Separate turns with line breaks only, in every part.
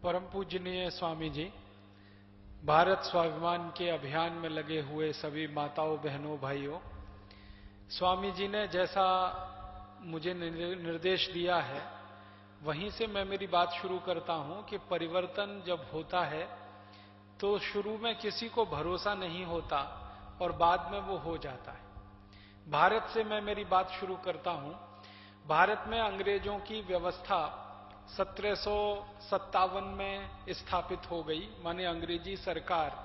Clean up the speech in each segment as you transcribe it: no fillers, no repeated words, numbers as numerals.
परम पूजनीय स्वामी जी, भारत स्वाभिमान के अभियान में लगे हुए सभी माताओं, बहनों, भाइयों, स्वामी जी ने जैसा मुझे निर्देश दिया है वहीं से मैं मेरी बात शुरू करता हूं कि परिवर्तन जब होता है तो शुरू में किसी को भरोसा नहीं होता और बाद में वो हो जाता है। भारत से मैं मेरी बात शुरू करता हूं। भारत में अंग्रेजों की व्यवस्था 1757 में स्थापित हो गई, माने अंग्रेजी सरकार,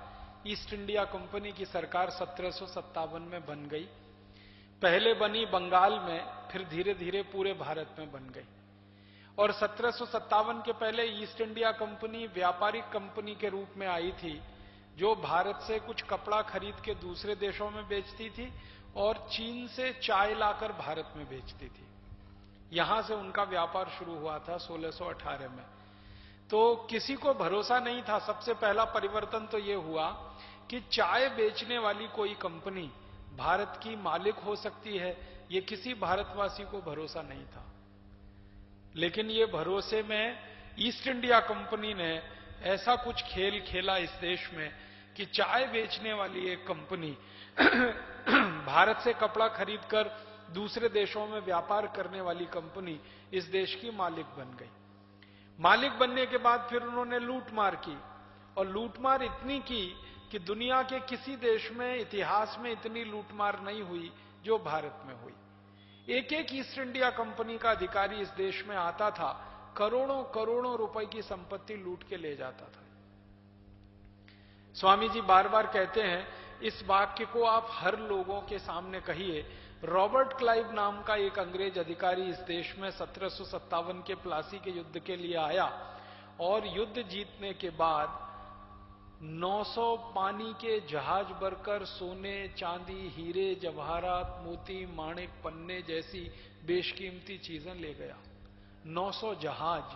ईस्ट इंडिया कंपनी की सरकार 1757 में बन गई। पहले बनी बंगाल में, फिर धीरे धीरे पूरे भारत में बन गई। और 1757 के पहले ईस्ट इंडिया कंपनी व्यापारिक कंपनी के रूप में आई थी, जो भारत से कुछ कपड़ा खरीद के दूसरे देशों में बेचती थी और चीन से चाय लाकर भारत में बेचती थी। यहां से उनका व्यापार शुरू हुआ था 1618 में। तो किसी को भरोसा नहीं था। सबसे पहला परिवर्तन तो यह हुआ कि चाय बेचने वाली कोई कंपनी भारत की मालिक हो सकती है, यह किसी भारतवासी को भरोसा नहीं था। लेकिन ये भरोसे में ईस्ट इंडिया कंपनी ने ऐसा कुछ खेल खेला इस देश में कि चाय बेचने वाली एक कंपनी भारत से कपड़ा खरीदकर दूसरे देशों में व्यापार करने वाली कंपनी इस देश की मालिक बन गई। मालिक बनने के बाद फिर उन्होंने लूटमार की, और लूटमार इतनी की कि दुनिया के किसी देश में इतिहास में इतनी लूटमार नहीं हुई जो भारत में हुई। एक एक ईस्ट इंडिया कंपनी का अधिकारी इस देश में आता था, करोड़ों करोड़ों रुपए की संपत्ति लूट के ले जाता था। स्वामी जी बार बार कहते हैं, इस वाक्य को आप हर लोगों के सामने कहिए। रॉबर्ट क्लाइव नाम का एक अंग्रेज अधिकारी इस देश में 1757 के प्लासी के युद्ध के लिए आया, और युद्ध जीतने के बाद 900 पानी के जहाज भरकर सोने, चांदी, हीरे, जवाहरात, मोती, माणिक, पन्ने जैसी बेशकीमती चीजें ले गया। 900 जहाज,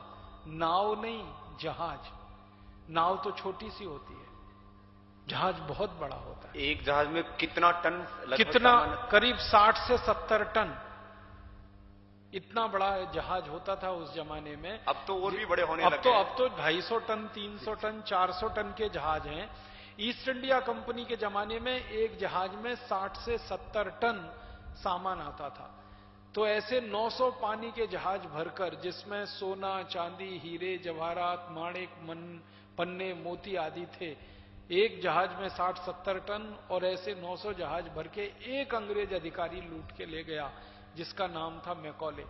नाव नहीं, जहाज। नाव तो छोटी सी होती है, जहाज बहुत बड़ा होता है।
एक जहाज में कितना टन?
कितना? करीब 60 से 70 टन, इतना बड़ा जहाज होता था उस जमाने में।
अब तो और भी बड़े होने लगे।
अब तो 250 टन, 300 टन, 400 टन के जहाज हैं। ईस्ट इंडिया कंपनी के जमाने में एक जहाज में 60 से 70 टन सामान आता था। तो ऐसे 900 पानी के जहाज भरकर, जिसमें सोना, चांदी, हीरे, जवाहरात, माणिक, पन्ने, मोती आदि थे, एक जहाज में 60-70 टन, और ऐसे 900 जहाज भर के एक अंग्रेज अधिकारी लूट के ले गया, जिसका नाम था मैकॉले।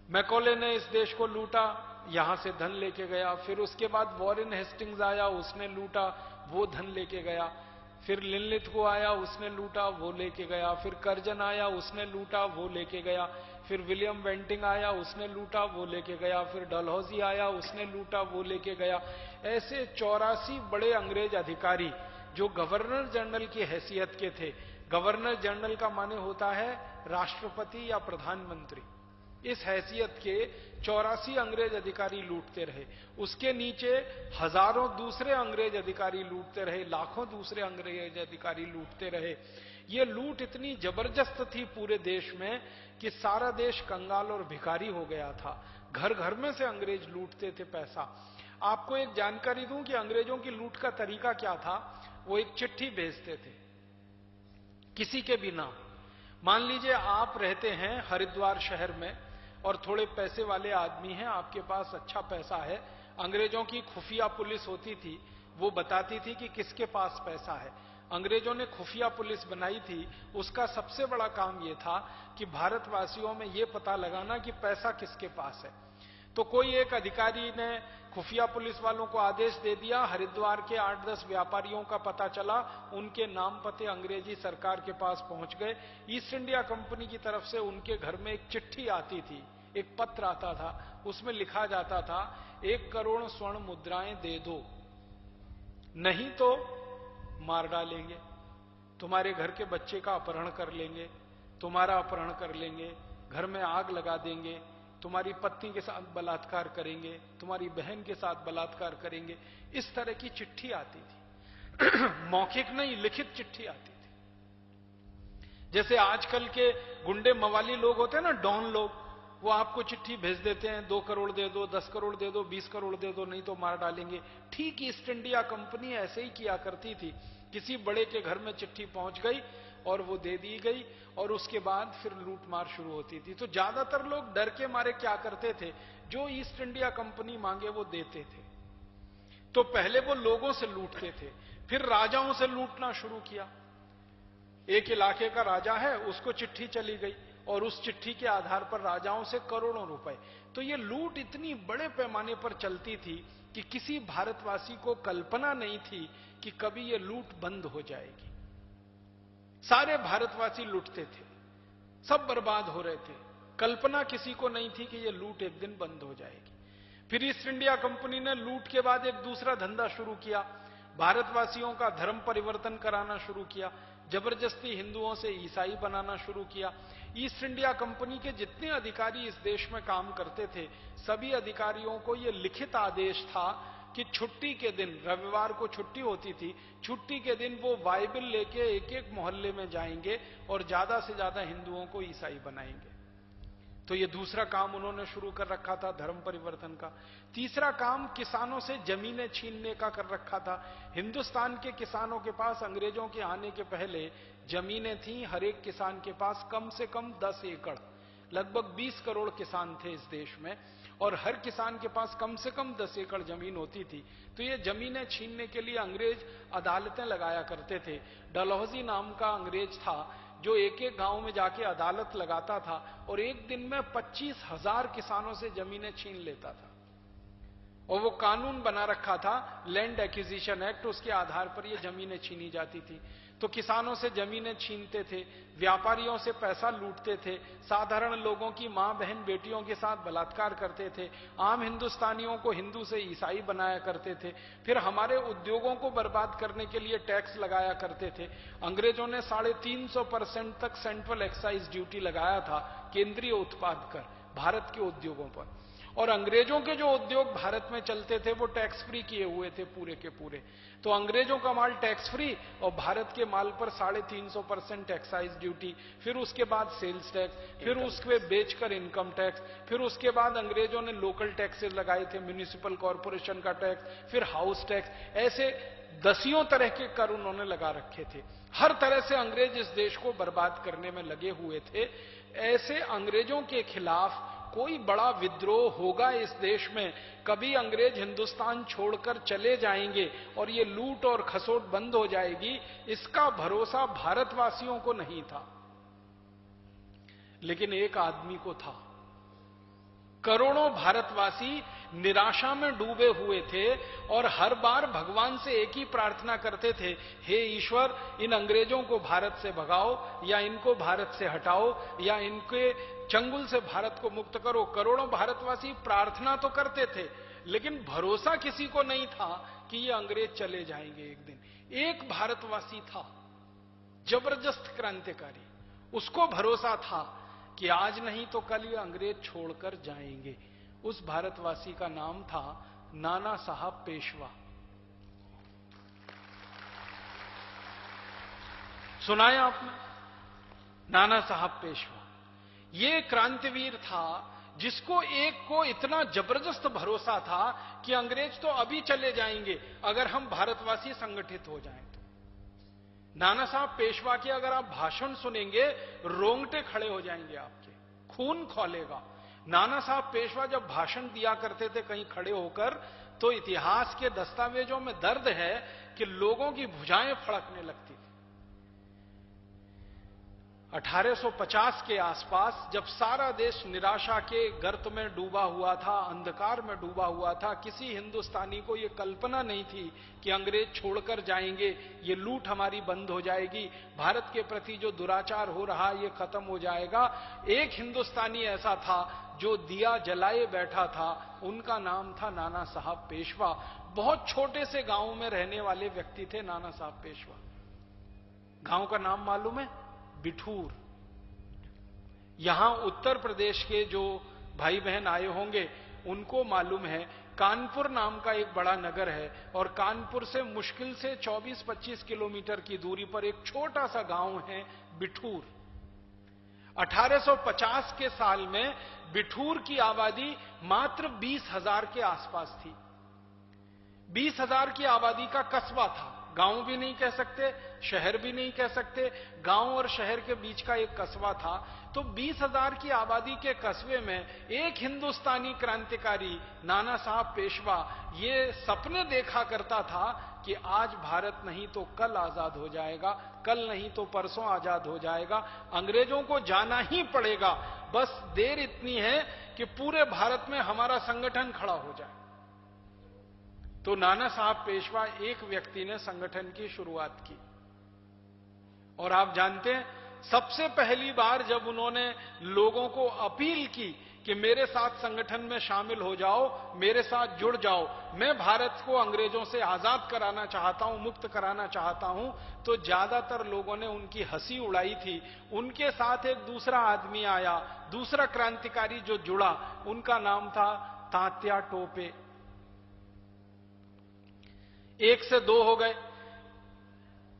मैकॉले ने इस देश को लूटा, यहां से धन लेके गया। फिर उसके बाद वॉरेन हेस्टिंग्स आया, उसने लूटा, वो धन लेके गया। फिर लिनलिथगो आया, उसने लूटा, वो लेके गया। फिर कर्जन आया, उसने लूटा, वो लेके गया। फिर विलियम वेंटिंग आया, उसने लूटा, वो लेके गया। फिर डलहौजी आया, उसने लूटा, वो लेके गया। ऐसे 84 बड़े अंग्रेज अधिकारी जो गवर्नर जनरल की हैसियत के थे। गवर्नर जनरल का माने होता है राष्ट्रपति या प्रधानमंत्री। इस हैसियत के 84 अंग्रेज अधिकारी लूटते रहे। उसके नीचे हजारों दूसरे अंग्रेज अधिकारी लूटते रहे, लाखों दूसरे अंग्रेज अधिकारी लूटते रहे। ये लूट इतनी जबरदस्त थी पूरे देश में कि सारा देश कंगाल और भिखारी हो गया था। घर घर में से अंग्रेज लूटते थे पैसा। आपको एक जानकारी दूं कि अंग्रेजों की लूट का तरीका क्या था। वो एक चिट्ठी भेजते थे किसी के भी नाम। मान लीजिए आप रहते हैं हरिद्वार शहर में और थोड़े पैसे वाले आदमी हैं, आपके पास अच्छा पैसा है। अंग्रेजों की खुफिया पुलिस होती थी, वो बताती थी कि किसके पास पैसा है। अंग्रेजों ने खुफिया पुलिस बनाई थी। उसका सबसे बड़ा काम यह था कि भारतवासियों में यह पता लगाना कि पैसा किसके पास है। तो कोई एक अधिकारी ने खुफिया पुलिस वालों को आदेश दे दिया, हरिद्वार के 8-10 व्यापारियों का पता चला, उनके नाम पते अंग्रेजी सरकार के पास पहुंच गए। ईस्ट इंडिया कंपनी की तरफ से उनके घर में एक चिट्ठी आती थी, एक पत्र आता था। उसमें लिखा जाता था, 1 करोड़ स्वर्ण मुद्राएं दे दो, नहीं तो मार डालेंगे, तुम्हारे घर के बच्चे का अपहरण कर लेंगे, तुम्हारा अपहरण कर लेंगे, घर में आग लगा देंगे, तुम्हारी पत्नी के साथ बलात्कार करेंगे, तुम्हारी बहन के साथ बलात्कार करेंगे। इस तरह की चिट्ठी आती थी। मौखिक नहीं, लिखित चिट्ठी आती थी। जैसे आजकल के गुंडे मवाली लोग होते हैं ना, डॉन लोग, वो आपको चिट्ठी भेज देते हैं, 2 करोड़ दे दो, 10 करोड़ दे दो, 20 करोड़ दे दो, नहीं तो मार डालेंगे। ठीक ईस्ट इंडिया कंपनी ऐसे ही किया करती थी। किसी बड़े के घर में चिट्ठी पहुंच गई और वो दे दी गई, और उसके बाद फिर लूट मार शुरू होती थी। तो ज्यादातर लोग डर के मारे क्या करते थे, जो ईस्ट इंडिया कंपनी मांगे वो देते थे। तो पहले वो लोगों से लूटते थे, फिर राजाओं से लूटना शुरू किया। एक इलाके का राजा है, उसको चिट्ठी चली गई और उस चिट्ठी के आधार पर राजाओं से करोड़ों रुपए। तो ये लूट इतनी बड़े पैमाने पर चलती थी कि किसी भारतवासी को कल्पना नहीं थी कि कभी ये लूट बंद हो जाएगी। सारे भारतवासी लूटते थे, सब बर्बाद हो रहे थे। कल्पना किसी को नहीं थी कि ये लूट एक दिन बंद हो जाएगी। फिर ईस्ट इंडिया कंपनी ने लूट के बाद एक दूसरा धंधा शुरू किया, भारतवासियों का धर्म परिवर्तन कराना शुरू किया, जबरदस्ती हिंदुओं से ईसाई बनाना शुरू किया। ईस्ट इंडिया कंपनी के जितने अधिकारी इस देश में काम करते थे, सभी अधिकारियों को यह लिखित आदेश था कि छुट्टी के दिन, रविवार को छुट्टी होती थी, छुट्टी के दिन वो बाइबल लेके एक एक मोहल्ले में जाएंगे और ज्यादा से ज्यादा हिंदुओं को ईसाई बनाएंगे। तो ये दूसरा काम उन्होंने शुरू कर रखा था, धर्म परिवर्तन का। तीसरा काम किसानों से जमीनें छीनने का कर रखा था। हिंदुस्तान के किसानों के पास अंग्रेजों के आने के पहले जमीनें थीं, हर एक किसान के पास कम से कम 10 एकड़। लगभग 20 करोड़ किसान थे इस देश में, और हर किसान के पास कम से कम 10 एकड़ जमीन होती थी। तो ये जमीनें छीनने के लिए अंग्रेज अदालतें लगाया करते थे। डलहौजी नाम का अंग्रेज था, जो एक एक गांव में जाके अदालत लगाता था और एक दिन में 25,000 किसानों से जमीनें छीन लेता था। और वो कानून बना रखा था, लैंड एक्विजिशन एक्ट, उसके आधार पर ये जमीनें छीनी जाती थी। तो किसानों से जमीनें छीनते थे, व्यापारियों से पैसा लूटते थे, साधारण लोगों की मां बहन बेटियों के साथ बलात्कार करते थे, आम हिंदुस्तानियों को हिंदू से ईसाई बनाया करते थे। फिर हमारे उद्योगों को बर्बाद करने के लिए टैक्स लगाया करते थे। अंग्रेजों ने 350% तक सेंट्रल एक्साइज ड्यूटी लगाया था केंद्रीय उत्पाद कर भारत के उद्योगों पर। और अंग्रेजों के जो उद्योग भारत में चलते थे वो टैक्स फ्री किए हुए थे पूरे के पूरे। तो अंग्रेजों का माल टैक्स फ्री और भारत के माल पर 350% एक्साइज ड्यूटी, फिर उसके बाद सेल्स टैक्स, फिर उसके बेचकर इनकम टैक्स, फिर उसके बाद अंग्रेजों ने लोकल टैक्सेस लगाए थे, म्युनिसिपल कॉर्पोरेशन का टैक्स, फिर हाउस टैक्स, ऐसे दसियों तरह के कर उन्होंने लगा रखे थे। हर तरह से अंग्रेज इस देश को बर्बाद करने में लगे हुए थे। ऐसे अंग्रेजों के खिलाफ कोई बड़ा विद्रोह होगा इस देश में, कभी अंग्रेज हिंदुस्तान छोड़कर चले जाएंगे और ये लूट और खसोट बंद हो जाएगी, इसका भरोसा भारतवासियों को नहीं था। लेकिन एक आदमी को था। करोड़ों भारतवासी निराशा में डूबे हुए थे और हर बार भगवान से एक ही प्रार्थना करते थे, हे ईश्वर, इन अंग्रेजों को भारत से भगाओ, या इनको भारत से हटाओ, या इनके चंगुल से भारत को मुक्त करो। करोड़ों भारतवासी प्रार्थना तो करते थे, लेकिन भरोसा किसी को नहीं था कि ये अंग्रेज चले जाएंगे एक दिन। एक भारतवासी था, जबरदस्त क्रांतिकारी, उसको भरोसा था कि आज नहीं तो कल ये अंग्रेज छोड़कर जाएंगे। उस भारतवासी का नाम था नाना साहब पेशवा। सुनाया आपने? नाना साहब पेशवा ये क्रांतिवीर था जिसको एक को इतना जबरदस्त भरोसा था कि अंग्रेज तो अभी चले जाएंगे अगर हम भारतवासी संगठित हो जाएं तो। नाना साहब पेशवा के अगर आप भाषण सुनेंगे, रोंगटे खड़े हो जाएंगे आपके, खून खौलेगा। नाना साहब पेशवा जब भाषण दिया करते थे कहीं खड़े होकर, तो इतिहास के दस्तावेजों में दर्ज है कि लोगों की भुजाएं फड़कने लगती थी। 1850 के आसपास जब सारा देश निराशा के गर्त में डूबा हुआ था, अंधकार में डूबा हुआ था, किसी हिंदुस्तानी को यह कल्पना नहीं थी कि अंग्रेज छोड़कर जाएंगे, ये लूट हमारी बंद हो जाएगी, भारत के प्रति जो दुराचार हो रहा ये खत्म हो जाएगा। एक हिंदुस्तानी ऐसा था जो दिया जलाए बैठा था, उनका नाम था नाना साहब पेशवा। बहुत छोटे से गांव में रहने वाले व्यक्ति थे नाना साहब पेशवा। गांव का नाम मालूम है? बिठूर। यहां उत्तर प्रदेश के जो भाई बहन आए होंगे उनको मालूम है, कानपुर नाम का एक बड़ा नगर है और कानपुर से मुश्किल से 24-25 किलोमीटर की दूरी पर एक छोटा सा गांव है बिठूर। 1850 के साल में बिठूर की आबादी मात्र 20,000 के आसपास थी। 20,000 की आबादी का कस्बा था, गांव भी नहीं कह सकते, शहर भी नहीं कह सकते, गांव और शहर के बीच का एक कस्बा था। तो 20,000 की आबादी के कस्बे में एक हिंदुस्तानी क्रांतिकारी नाना साहब पेशवा ये सपने देखा करता था कि आज भारत नहीं तो कल आजाद हो जाएगा, कल नहीं तो परसों आजाद हो जाएगा, अंग्रेजों को जाना ही पड़ेगा, बस देर इतनी है कि पूरे भारत में हमारा संगठन खड़ा हो जाए। तो नाना साहब पेशवा एक व्यक्ति ने संगठन की शुरुआत की। और आप जानते हैं, सबसे पहली बार जब उन्होंने लोगों को अपील की कि मेरे साथ संगठन में शामिल हो जाओ, मेरे साथ जुड़ जाओ, मैं भारत को अंग्रेजों से आजाद कराना चाहता हूं, मुक्त कराना चाहता हूं, तो ज्यादातर लोगों ने उनकी हंसी उड़ाई थी। उनके साथ एक दूसरा आदमी आया, दूसरा क्रांतिकारी जो जुड़ा, उनका नाम था तात्या टोपे। 1 से 2 हो गए।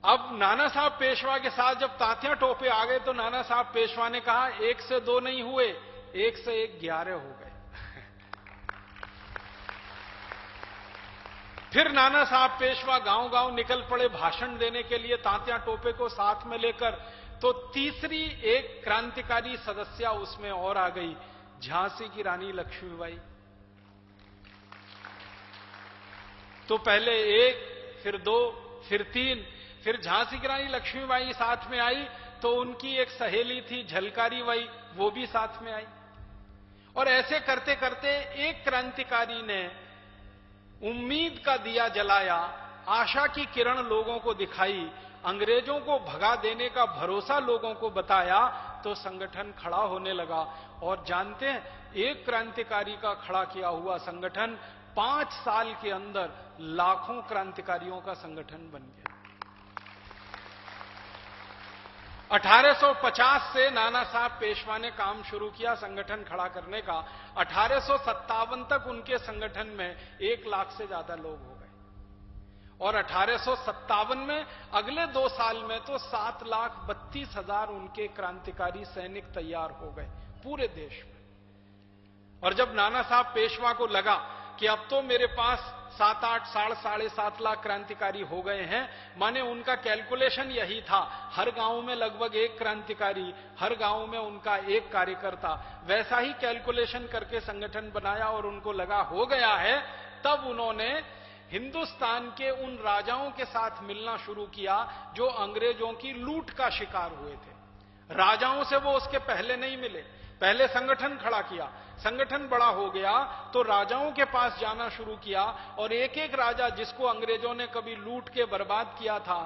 अब नाना साहब पेशवा के साथ जब तात्या टोपे आ गए तो नाना साहब पेशवा ने कहा 1 से 2 नहीं हुए, 1 से 11 हो गए। फिर नाना साहब पेशवा गांव-गांव निकल पड़े भाषण देने के लिए तात्या टोपे को साथ में लेकर। तो तीसरी एक क्रांतिकारी सदस्या उसमें और आ गई, झांसी की रानी लक्ष्मीबाई। तो पहले 1, फिर 2, फिर 3, फिर झांसी की रानी लक्ष्मीबाई साथ में आई, तो उनकी एक सहेली थी झलकारी बाई, वो भी साथ में आई। और ऐसे करते करते एक क्रांतिकारी ने उम्मीद का दिया जलाया, आशा की किरण लोगों को दिखाई, अंग्रेजों को भगा देने का भरोसा लोगों को बताया, तो संगठन खड़ा होने लगा। और जानते हैं, एक क्रांतिकारी का खड़ा किया हुआ संगठन 5 साल के अंदर लाखों क्रांतिकारियों का संगठन बन गया। 1850 से नाना साहब पेशवा ने काम शुरू किया संगठन खड़ा करने का। 1857 तक उनके संगठन में 1 लाख से ज्यादा लोग हो गए। और 1857 में अगले 2 साल में तो 7,32,000 उनके क्रांतिकारी सैनिक तैयार हो गए पूरे देश में। और जब नाना साहब पेशवा को लगा कि अब तो मेरे पास 7-8 साढ़े 7 लाख क्रांतिकारी हो गए हैं, माने उनका कैलकुलेशन यही था, हर गांव में लगभग 1 क्रांतिकारी, हर गांव में उनका 1 कार्यकर्ता, वैसा ही कैलकुलेशन करके संगठन बनाया और उनको लगा हो गया है। तब उन्होंने हिंदुस्तान के उन राजाओं के साथ मिलना शुरू किया जो अंग्रेजों की लूट का शिकार हुए थे। राजाओं से वो उसके पहले नहीं मिले, पहले संगठन खड़ा किया, संगठन बड़ा हो गया तो राजाओं के पास जाना शुरू किया। और एक एक राजा जिसको अंग्रेजों ने कभी लूट के बर्बाद किया था,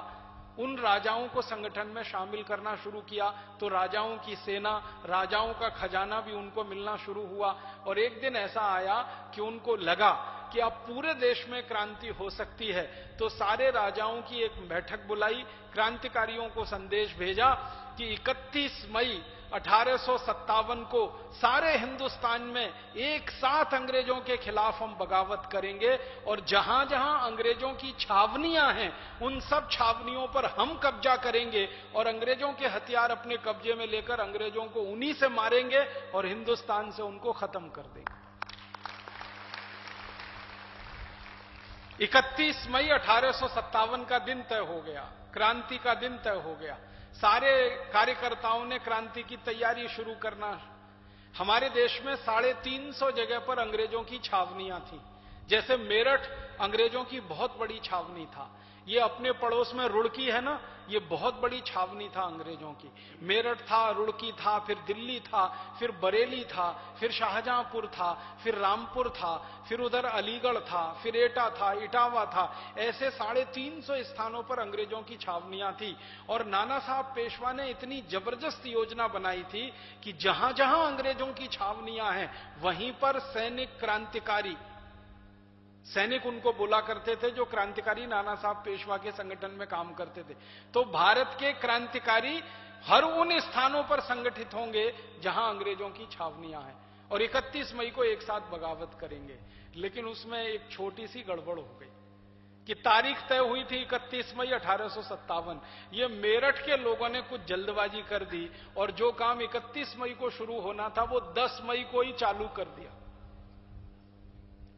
उन राजाओं को संगठन में शामिल करना शुरू किया। तो राजाओं की सेना, राजाओं का खजाना भी उनको मिलना शुरू हुआ। और एक दिन ऐसा आया कि उनको लगा कि अब पूरे देश में क्रांति हो सकती है, तो सारे राजाओं की एक बैठक बुलाई, क्रांतिकारियों को संदेश भेजा कि 31 मई 1857 को सारे हिंदुस्तान में एक साथ अंग्रेजों के खिलाफ हम बगावत करेंगे, और जहां जहां अंग्रेजों की छावनियां हैं उन सब छावनियों पर हम कब्जा करेंगे और अंग्रेजों के हथियार अपने कब्जे में लेकर अंग्रेजों को उन्हीं से मारेंगे और हिंदुस्तान से उनको खत्म कर देंगे। 31 मई 1857 का दिन तय हो गया, क्रांति का दिन तय हो गया। सारे कार्यकर्ताओं ने क्रांति की तैयारी शुरू करना। हमारे देश में 350 जगह पर अंग्रेजों की छावनियां थी। जैसे मेरठ अंग्रेजों की बहुत बड़ी छावनी था, ये अपने पड़ोस में रुड़की है ना, ये बहुत बड़ी छावनी था अंग्रेजों की। मेरठ था, रुड़की था, फिर दिल्ली था, फिर बरेली था, फिर शाहजहांपुर था, फिर रामपुर था, फिर उधर अलीगढ़ था, फिर एटा था, इटावा था। ऐसे 350 स्थानों पर अंग्रेजों की छावनियां थी। और नाना साहब पेशवा ने इतनी जबरदस्त योजना बनाई थी कि जहां जहां अंग्रेजों की छावनियां हैं वहीं पर सैनिक उनको बोला करते थे, जो क्रांतिकारी नाना साहब पेशवा के संगठन में काम करते थे। तो भारत के क्रांतिकारी हर उन स्थानों पर संगठित होंगे जहां अंग्रेजों की छावनियां हैं, और 31 मई को एक साथ बगावत करेंगे। लेकिन उसमें एक छोटी सी गड़बड़ हो गई। कि तारीख तय हुई थी 31 मई 1857। ये मेरठ के लोगों ने कुछ जल्दबाजी कर दी और जो काम 31 मई को शुरू होना था वो 10 मई को ही चालू कर दिया।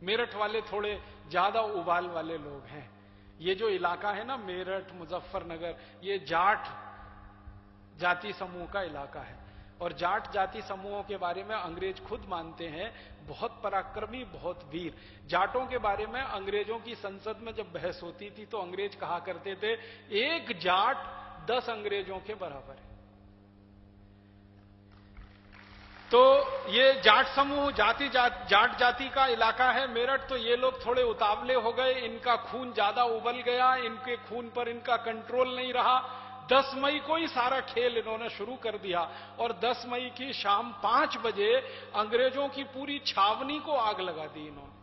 मेरठ वाले थोड़े ज्यादा उबाल वाले लोग हैं। ये जो इलाका है ना मेरठ, मुजफ्फरनगर, ये जाट जाति समूह का इलाका है और जाट जाति समूहों के बारे में अंग्रेज खुद मानते हैं बहुत पराक्रमी, बहुत वीर। जाटों के बारे में अंग्रेजों की संसद में जब बहस होती थी तो अंग्रेज कहा करते थे एक जाट 10 अंग्रेजों के बराबर है। तो ये जाट समूह जाट जाति का इलाका है मेरठ। तो ये लोग थोड़े उतावले हो गए, इनका खून ज्यादा उबल गया, इनके खून पर इनका कंट्रोल नहीं रहा। 10 मई को ही सारा खेल इन्होंने शुरू कर दिया और 10 मई की शाम 5 बजे अंग्रेजों की पूरी छावनी को आग लगा दी इन्होंने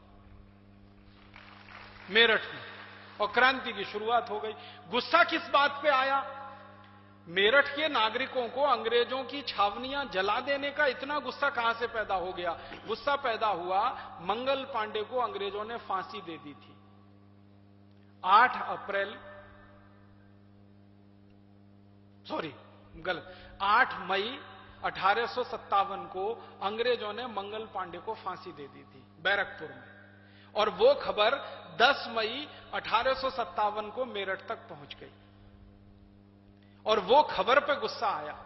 मेरठ में और क्रांति की शुरुआत हो गई। गुस्सा किस बात पे आया? मेरठ के नागरिकों को अंग्रेजों की छावनियां जला देने का इतना गुस्सा कहां से पैदा हो गया? गुस्सा पैदा हुआ, मंगल पांडे को अंग्रेजों ने फांसी दे दी थी 8 मई 1857 को अंग्रेजों ने मंगल पांडे को फांसी दे दी थी बैरकपुर में और वो खबर 10 मई 1857 को मेरठ तक पहुंच गई और वो खबर पे गुस्सा आया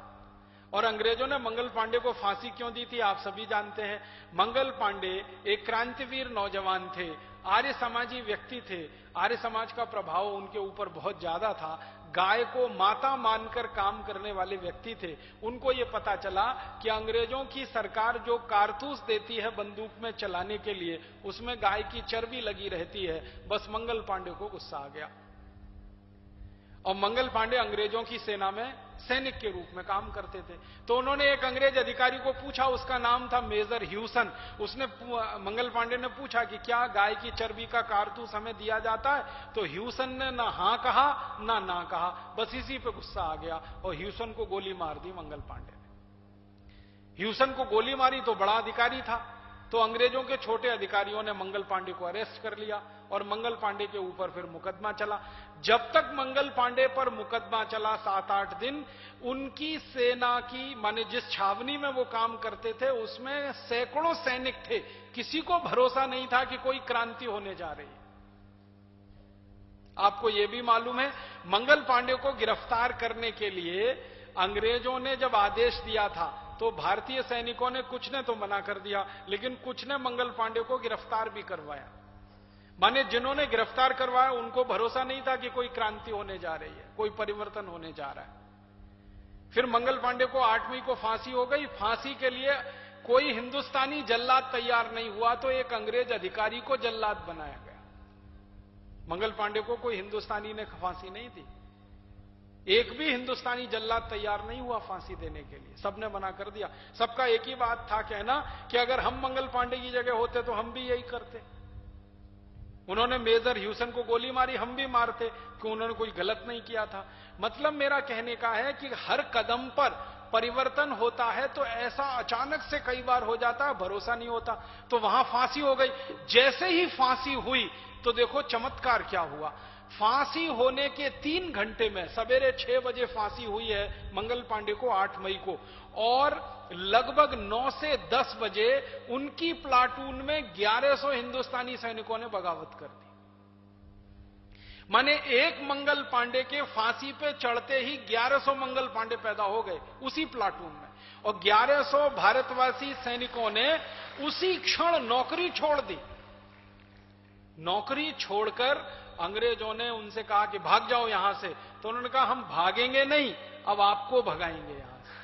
और अंग्रेजों ने मंगल पांडे को फांसी क्यों दी थी आप सभी जानते हैं। मंगल पांडे एक क्रांतिवीर नौजवान थे, आर्य समाजी व्यक्ति थे, आर्य समाज का प्रभाव उनके ऊपर बहुत ज्यादा था, गाय को माता मानकर काम करने वाले व्यक्ति थे। उनको यह पता चला कि अंग्रेजों की सरकार जो कारतूस देती है बंदूक में चलाने के लिए उसमें गाय की चर्बी लगी रहती है। बस मंगल पांडे को गुस्सा आ गया और मंगल पांडे अंग्रेजों की सेना में सैनिक के रूप में काम करते थे। तो उन्होंने एक अंग्रेज अधिकारी को पूछा, उसका नाम था मेजर ह्यूसन। उसने मंगल पांडे ने पूछा कि क्या गाय की चर्बी का कारतूस हमें दिया जाता है? तो ह्यूसन ने ना हां कहा ना कहा, बस इसी पे गुस्सा आ गया और ह्यूसन को गोली मार दी मंगल पांडे ने। ह्यूसन को गोली मारी तो बड़ा अधिकारी था, तो अंग्रेजों के छोटे अधिकारियों ने मंगल पांडे को अरेस्ट कर लिया और मंगल पांडे के ऊपर फिर मुकदमा चला। जब तक मंगल पांडे पर मुकदमा चला 7-8 दिन, उनकी सेना की माने जिस छावनी में वो काम करते थे उसमें सैकड़ों सैनिक थे। किसी को भरोसा नहीं था कि कोई क्रांति होने जा रही है। आपको यह भी मालूम है मंगल पांडे को गिरफ्तार करने के लिए अंग्रेजों ने जब आदेश दिया था तो भारतीय सैनिकों ने कुछ ने तो मना कर दिया, लेकिन कुछ ने मंगल पांडे को गिरफ्तार भी करवाया। माने जिन्होंने गिरफ्तार करवाया उनको भरोसा नहीं था कि कोई क्रांति होने जा रही है, कोई परिवर्तन होने जा रहा है। फिर मंगल पांडे को 8 मई को फांसी हो गई। फांसी के लिए कोई हिंदुस्तानी जल्लाद तैयार नहीं हुआ तो एक अंग्रेज अधिकारी को जल्लाद बनाया गया। मंगल पांडे को कोई हिंदुस्तानी ने फांसी नहीं दी, एक भी हिंदुस्तानी जल्लाद तैयार नहीं हुआ फांसी देने के लिए, सबने मना कर दिया। सबका एक ही बात था कहना कि अगर हम मंगल पांडे की जगह होते तो हम भी यही करते। उन्होंने मेजर ह्यूसन को गोली मारी, हम भी मारते, कि उन्होंने कोई गलत नहीं किया था। मतलब मेरा कहने का है कि हर कदम पर परिवर्तन होता है तो ऐसा अचानक से कई बार हो जाता है, भरोसा नहीं होता। तो वहां फांसी हो गई। जैसे ही फांसी हुई तो देखो चमत्कार क्या हुआ। फांसी होने के 3 घंटे में, सवेरे 6 बजे फांसी हुई है मंगल पांडे को 8 मई को, और लगभग 9 से 10 बजे उनकी प्लाटून में 1100 हिंदुस्तानी सैनिकों ने बगावत कर दी। माने एक मंगल पांडे के फांसी पे चढ़ते ही 1100 मंगल पांडे पैदा हो गए उसी प्लाटून में, और 1100 भारतवासी सैनिकों ने उसी क्षण नौकरी छोड़ दी। नौकरी छोड़कर अंग्रेजों ने उनसे कहा कि भाग जाओ यहां से, तो उन्होंने कहा हम भागेंगे नहीं, अब आपको भगाएंगे यहां से।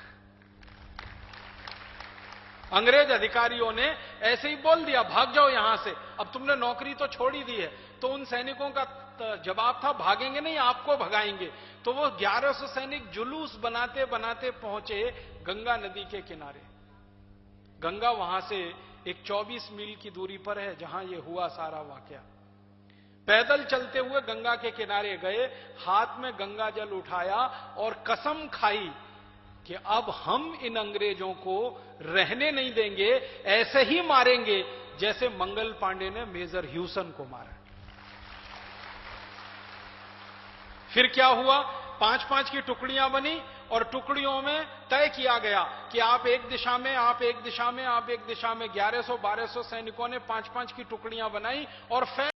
अंग्रेज अधिकारियों ने ऐसे ही बोल दिया भाग जाओ यहां से, अब तुमने नौकरी तो छोड़ ही दी है। तो उन सैनिकों का जवाब था भागेंगे नहीं, आपको भगाएंगे। तो वो 1100 सैनिक जुलूस बनाते बनाते पहुंचे गंगा नदी के किनारे। गंगा वहां से एक 24 मील की दूरी पर है जहां ये हुआ सारा वाकया। पैदल चलते हुए गंगा के किनारे गए, हाथ में गंगा जल उठाया और कसम खाई कि अब हम इन अंग्रेजों को रहने नहीं देंगे, ऐसे ही मारेंगे जैसे मंगल पांडे ने मेजर ह्यूसन को मारा। फिर क्या हुआ, 5-5 की टुकड़ियां बनी और टुकड़ियों में तय किया गया कि आप एक दिशा में, आप एक दिशा में, आप एक दिशा में। 1100-1200 सैनिकों ने 5-5 की टुकड़ियां बनाई और